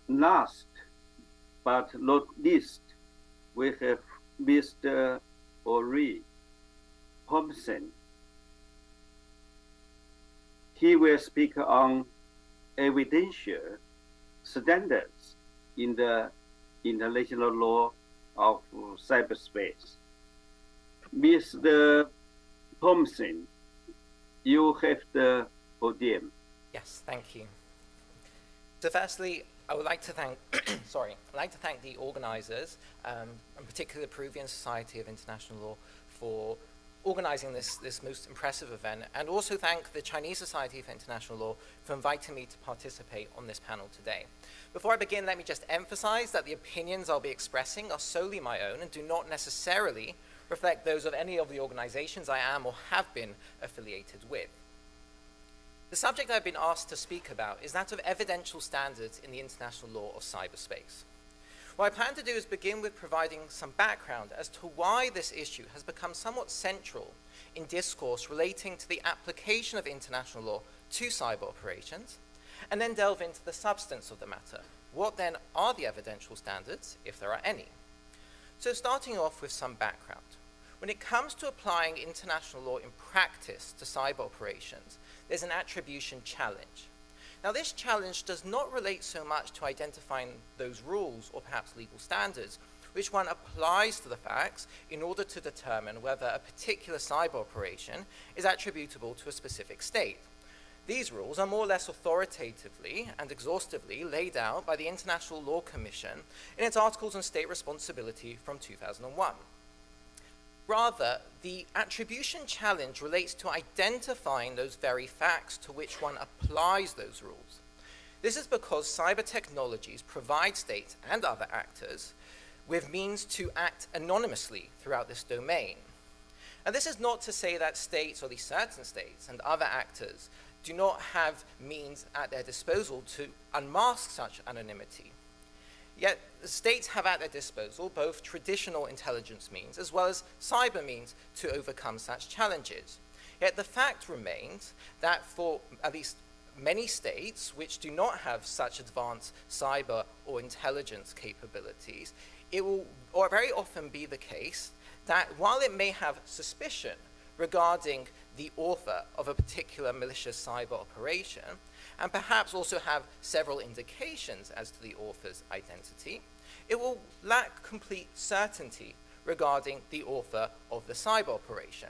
Last but not least, we have Mr. Ori Pomson. He will speak on evidential standards in the International Law of Cyberspace. Mr. Pomson, you have the podium. Yes, thank you. So firstly, I would like to thank, I'd like to thank the organizers, and particularly the Peruvian Society of International Law, for organizing this most impressive event, and also thank the Chinese Society for International Law for inviting me to participate on this panel today. Before I begin, let me just emphasize that the opinions I'll be expressing are solely my own and do not necessarily reflect those of any of the organizations I am or have been affiliated with. The subject I've been asked to speak about is that of evidential standards in the International Law of Cyberspace. What I plan to do is begin with providing some background as to why this issue has become somewhat central in discourse relating to the application of international law to cyber operations, and then delve into the substance of the matter. What then are the evidential standards, if there are any? So starting off with some background. When it comes to applying international law in practice to cyber operations, there's an attribution challenge. Now, this challenge does not relate so much to identifying those rules or perhaps legal standards which one applies to the facts in order to determine whether a particular cyber operation is attributable to a specific state. These rules are more or less authoritatively and exhaustively laid out by the International Law Commission in its Articles on State Responsibility from 2001. Rather, the attribution challenge relates to identifying those very facts to which one applies those rules. This is because cyber technologies provide states and other actors with means to act anonymously throughout this domain. And this is not to say that states, or at least certain states, and other actors do not have means at their disposal to unmask such anonymity. Yet, the states have at their disposal both traditional intelligence means as well as cyber means to overcome such challenges. Yet the fact remains that for at least many states which do not have such advanced cyber or intelligence capabilities, it will very often be the case that while it may have suspicion regarding the author of a particular malicious cyber operation, and perhaps also have several indications as to the author's identity, it will lack complete certainty regarding the author of the cyber operation.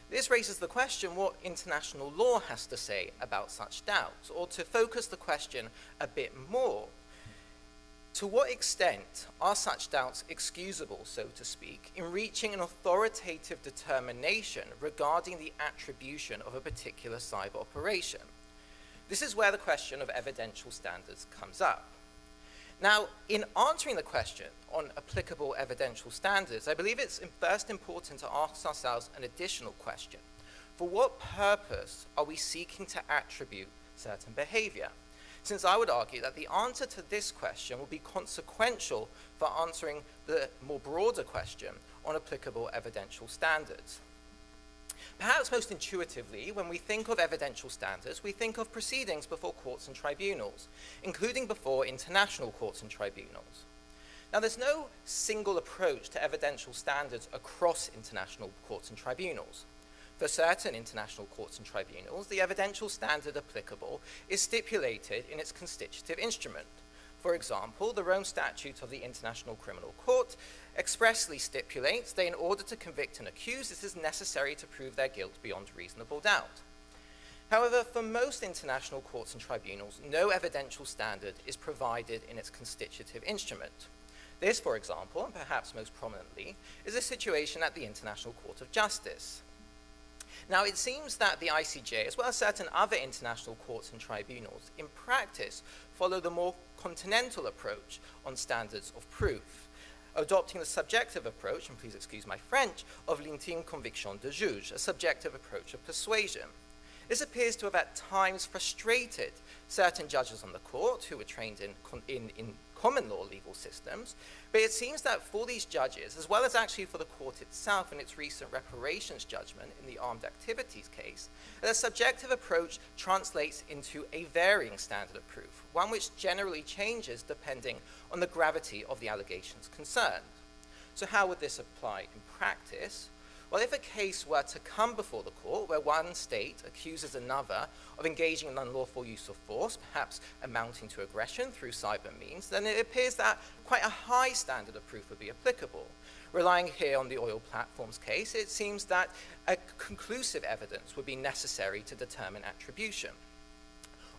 This raises the question what international law has to say about such doubts, or to focus the question a bit more, to what extent are such doubts excusable, so to speak, in reaching an authoritative determination regarding the attribution of a particular cyber operation? This is where the question of evidential standards comes up. Now, in answering the question on applicable evidential standards, I believe it's first important to ask ourselves an additional question. For what purpose are we seeking to attribute certain behavior? Since I would argue that the answer to this question will be consequential for answering the more broader question on applicable evidential standards. Perhaps most intuitively, when we think of evidential standards, we think of proceedings before courts and tribunals, including before international courts and tribunals. Now, there's no single approach to evidential standards across international courts and tribunals. For certain international courts and tribunals, the evidential standard applicable is stipulated in its constitutive instrument. For example, the Rome Statute of the International Criminal Court expressly stipulates that in order to convict an accused, it is necessary to prove their guilt beyond reasonable doubt. However, for most international courts and tribunals, no evidential standard is provided in its constitutive instrument. This, for example, and perhaps most prominently, is a situation at the International Court of Justice. Now, it seems that the ICJ, as well as certain other international courts and tribunals, in practice follow the more continental approach on standards of proof, adopting the subjective approach, and please excuse my French, of l'intime conviction de juge, a subjective approach of persuasion. This appears to have at times frustrated certain judges on the court who were trained in common law legal systems, but it seems that for these judges, as well as actually for the court itself in its recent reparations judgment in the armed activities case, that a subjective approach translates into a varying standard of proof, one which generally changes depending on the gravity of the allegations concerned. So how would this apply in practice? Well, if a case were to come before the court where one state accuses another of engaging in unlawful use of force, perhaps amounting to aggression through cyber means, then it appears that quite a high standard of proof would be applicable. Relying here on the oil platforms case, it seems that a conclusive evidence would be necessary to determine attribution.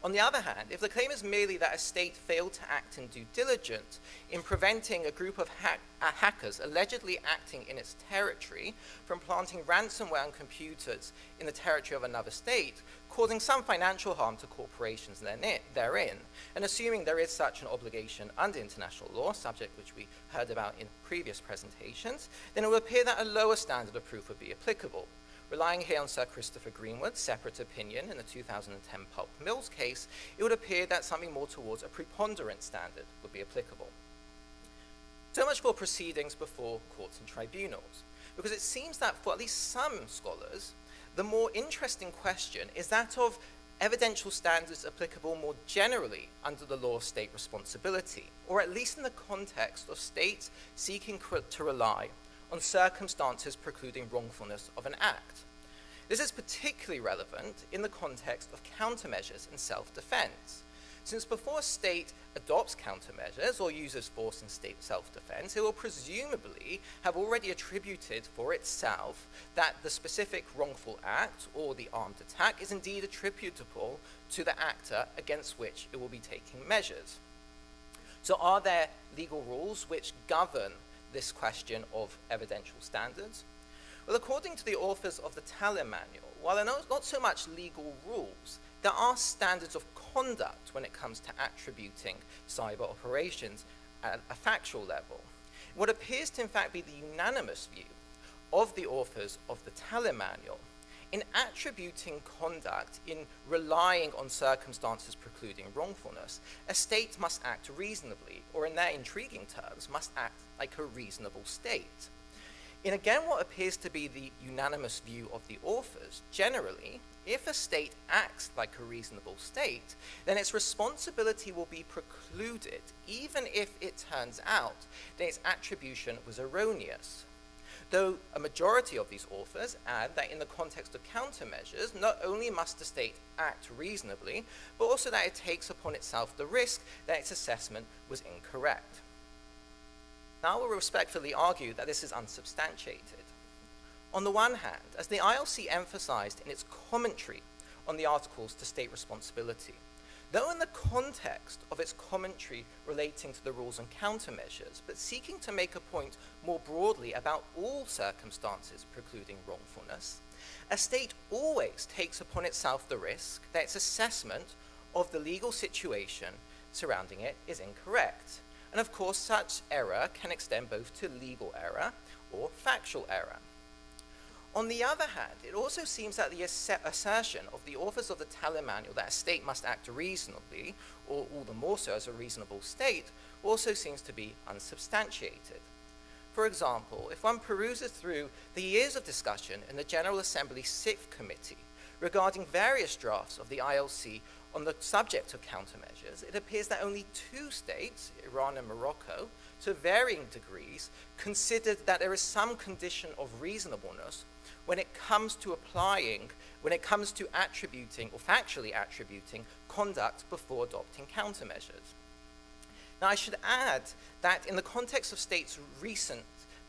On the other hand, if the claim is merely that a state failed to act in due diligence in preventing a group of hackers allegedly acting in its territory from planting ransomware on computers in the territory of another state, causing some financial harm to corporations therein, and assuming there is such an obligation under international law, subject which we heard about in previous presentations, then it would appear that a lower standard of proof would be applicable. Relying here on Sir Christopher Greenwood's separate opinion in the 2010 Pulp Mills case, it would appear that something more towards a preponderant standard would be applicable. So much for proceedings before courts and tribunals, because it seems that for at least some scholars, the more interesting question is that of evidential standards applicable more generally under the law of state responsibility, or at least in the context of states seeking to rely on circumstances precluding wrongfulness of an act. This is particularly relevant in the context of countermeasures in self-defense, since before a state adopts countermeasures or uses force in state self-defense, it will presumably have already attributed for itself that the specific wrongful act or the armed attack is indeed attributable to the actor against which it will be taking measures. So are there legal rules which govern this question of evidential standards? Well, according to the authors of the Tallinn Manual, while there are not so much legal rules, there are standards of conduct when it comes to attributing cyber operations at a factual level. What appears to in fact be the unanimous view of the authors of the Tallinn Manual in attributing conduct in relying on circumstances precluding wrongfulness, a state must act reasonably, or in their intriguing terms, must act like a reasonable state. In again what appears to be the unanimous view of the authors, generally, if a state acts like a reasonable state, then its responsibility will be precluded, even if it turns out that its attribution was erroneous. Though a majority of these authors add that in the context of countermeasures, not only must the state act reasonably, but also that it takes upon itself the risk that its assessment was incorrect. Now I will respectfully argue that this is unsubstantiated. On the one hand, as the ILC emphasized in its commentary on the articles to state responsibility, though in the context of its commentary relating to the rules on countermeasures, but seeking to make a point more broadly about all circumstances precluding wrongfulness, a state always takes upon itself the risk that its assessment of the legal situation surrounding it is incorrect. And of course, such error can extend both to legal error or factual error. On the other hand, it also seems that the assertion of the authors of the Tallinn Manual that a state must act reasonably, or all the more so as a reasonable state, also seems to be unsubstantiated. For example, if one peruses through the years of discussion in the General Assembly 6th Committee regarding various drafts of the ILC on the subject of countermeasures, it appears that only 2 states, Iran and Morocco, to varying degrees, considered that there is some condition of reasonableness when it comes to attributing or factually attributing conduct before adopting countermeasures. Now, I should add that in the context of states' recent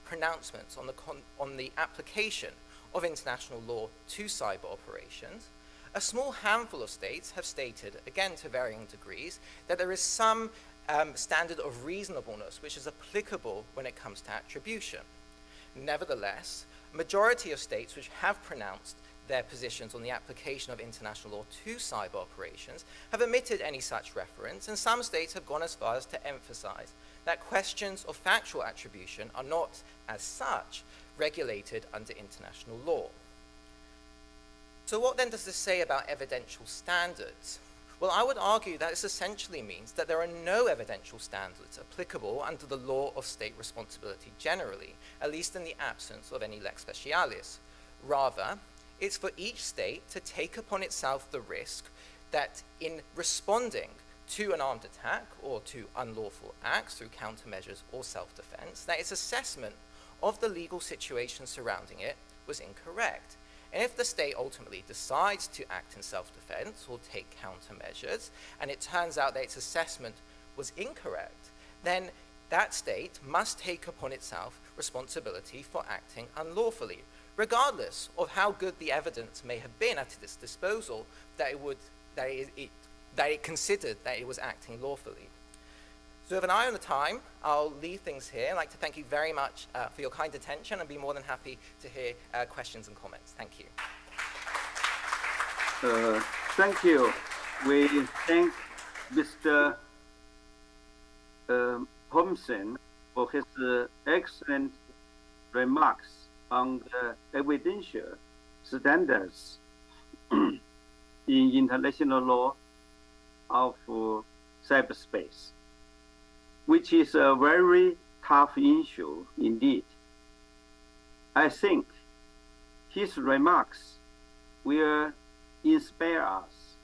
pronouncements on the application of international law to cyber operations, a small handful of states have stated, again to varying degrees, that there is some standard of reasonableness which is applicable when it comes to attribution. Nevertheless, a majority of states which have pronounced their positions on the application of international law to cyber operations have omitted any such reference, and some states have gone as far as to emphasize that questions of factual attribution are not, as such, regulated under international law. So what then does this say about evidential standards? Well, I would argue that this essentially means that there are no evidential standards applicable under the law of state responsibility generally, at least in the absence of any lex specialis. Rather, it's for each state to take upon itself the risk that in responding to an armed attack or to unlawful acts through countermeasures or self-defense, that its assessment of the legal situation surrounding it was incorrect. And if the state ultimately decides to act in self-defense or take countermeasures, and it turns out that its assessment was incorrect, then that state must take upon itself responsibility for acting unlawfully, regardless of how good the evidence may have been at its disposal that it considered that it was acting lawfully. So with an eye on the time, I'll leave things here. I'd like to thank you very much for your kind attention and be more than happy to hear questions and comments. Thank you. Thank you. We thank Mr. Pomson for his excellent remarks on the evidential standards in international law of cyberspace, which is a very tough issue indeed. I think his remarks will inspire us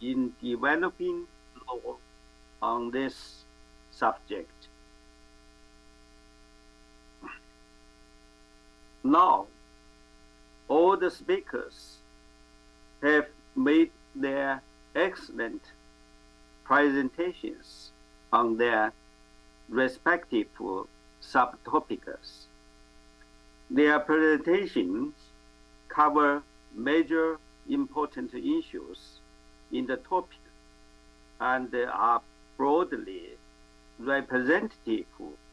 in developing law on this subject. Now, all the speakers have made their excellent presentations on their respective subtopics. Their presentations cover major important issues in the topic and are broadly representative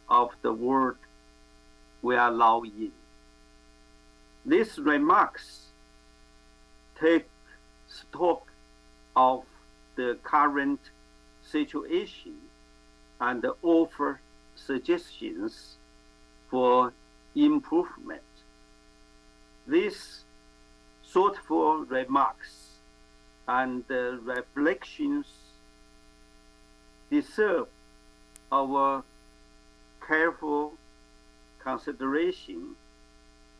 of the world we are now in. These remarks take stock of the current situation and offer suggestions for improvement. These thoughtful remarks and reflections deserve our careful consideration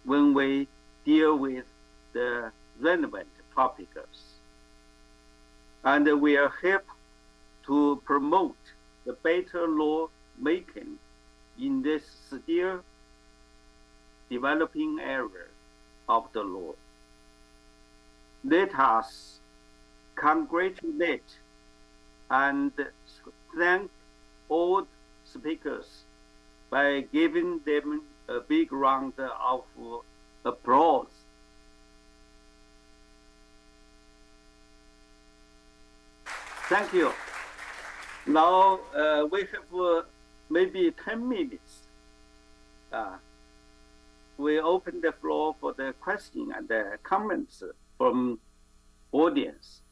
when we deal with the relevant topics, and will help to promote the better law making in this still developing area of the law. Let us congratulate and thank all speakers by giving them a big round of applause. Thank you. Now we have maybe 10 minutes. We open the floor for the question and the comments from audience.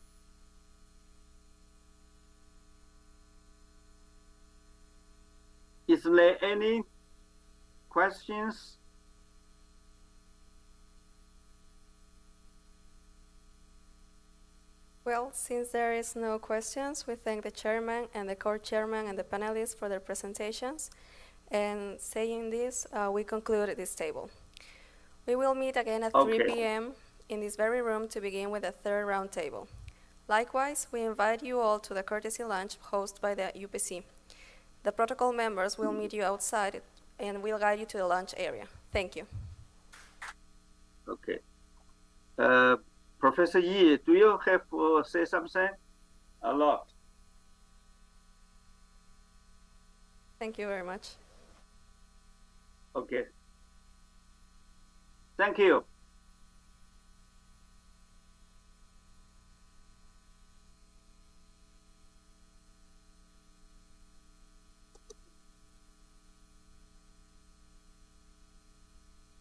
Is there any questions? Well, since there is no questions, we thank the chairman and the co-chairman and the panelists for their presentations. And saying this, we conclude this table. We will meet again at 3 p.m. in this very room to begin with the third round table. Likewise, we invite you all to the courtesy lunch hosted by the UPC. The protocol members will meet you outside and will guide you to the lunch area. Thank you. Okay. Professor Yi, do you have to say something? A lot. Thank you very much. Okay. Thank you.